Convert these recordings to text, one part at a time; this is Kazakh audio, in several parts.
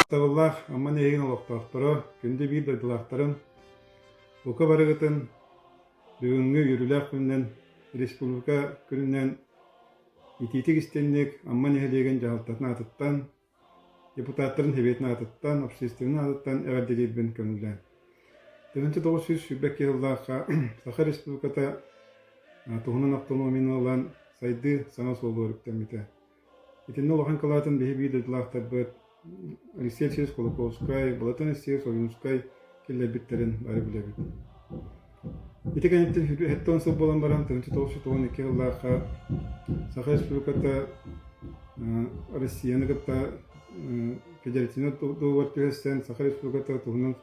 Табыллах амман егин олоқтоқтыры күнді бір дойдылақтарын бұқа барығытын бүгінгі үріләқ күннен республика күннен ититік істеннік амман егілеген жағалтатын атыттан, депутаттарын хебетін атыттан, общественный атыттан әғарделербен көңілден. 1900 шүбәк еллаққа Саха республиката туғынан автономияны olan сайды саңа солу өріктен біті. Етінні олған қалатын бейі дойдылақтар бұд Алексей Алексеевич Колоковскай, Балатон Алексеевич Олинускай келлер биттерин бары билебит. Ити кенеттен хеттон сыл болан баран 1992 жылларга Саха республиката Россияны гытта федеративный договор төһәсен Саха республиката тугунун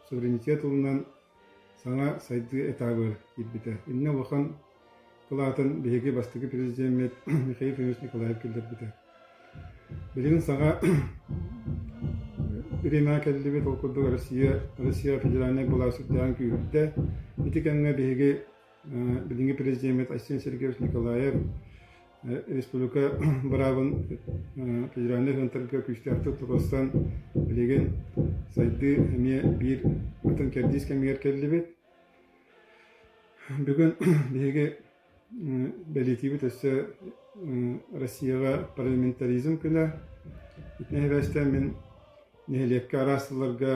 суверенитет улунан саңа сайды этабы китбите. Инне вахан кылатын беге бастыгы президент Михаил Федорович Николаев келдер бите. Билигин саңа Birima kelli толкурду Россия федеральный была судьян күйрүтте. Итикенге беге билинги президент Арсений Сергеевич Николаев республика барабын федеральный хынтырга күчтәкте турыстан билеген сайды эме бир атын кердис кемер келли бит. Бүгүн беге белетиби төсө Россияга парламентаризм күнә. Итнәһәстә мен Нехлекке арасыларға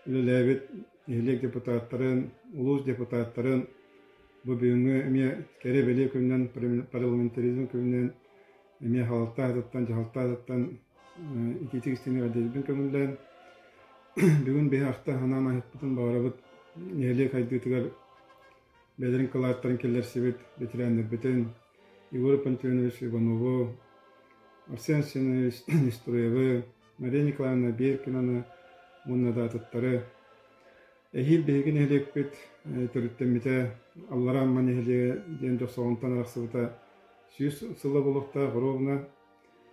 үлеләбет нехлек депутаттарын, улус депутаттарын бұл бүгінгі әме кәрі бәле күннен, парламентаризм күннен әме халықта атыттан, жағалта атыттан икетік істені ғаделбін көңілден. Бүгін бей ақта ханам ахетпітін бағырабыт нехлек айдытығар бәдерін қалаттарын келер себет ветерандыр бітін Егор Пантеонович Иванову, Арсен Сенович Неструевы, Мария Николаевна Беркинаны онна да аттары. Эхил бейгін әлек бет түріттеммете Аллара амман эхиле ден жоқсауынтан арақсыбыта сүйіс сылы болуқта ғыровына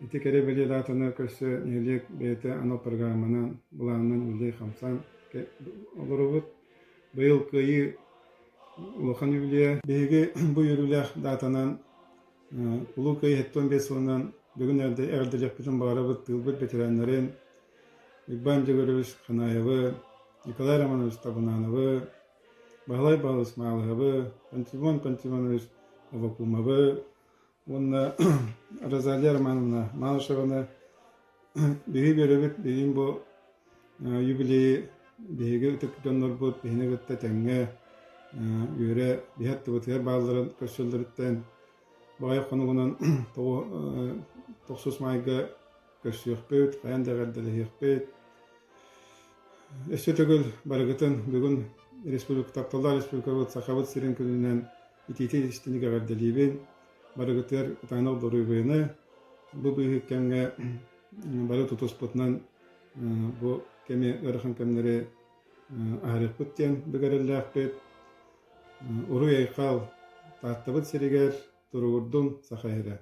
еті кәрі бәле датыны көсі эхилек бейті анал программынан бұланынан үлдей қамсан олыры бұд. Бұл күйі ұлықан үлі бейгі бұл үріләқ датынан ұлы күйі хеттон бесілінен бүгін әрделек бүтін бағарабыт тылбыт ветеранларын Игбан Жегорович Ханаевы, Николай Романович Табунановы, Бағлай Бағлай Исмайловы, Пантимон Пантимонович Авакумовы, онна Розалия Романовна Малышеваны бейгі беребет бейін бұл юбилейі бейгі үтік жонлар бұд бейіне ғытта тәңге үйері бейхатты бұтығар бағыларын көшілдіріттен Бағай қонуғынан 9 майға көшіқпет, қаян дәғарділі еқпет. Әші түгіл барығытын бүгін Тапталдар Республикабыт Сақабыт Сирен күнінен итеті істінік ағарділейбен барығытыр ұтанық дұрыйбыны бұл бұйық кәмге бары тұтыс бұтынан бұл кәме ұрықын кәмдері ағырық бұттен бүгәрілі әқпет. Ұры айқал тақтыбыт серегер Тургурдун Сахайра.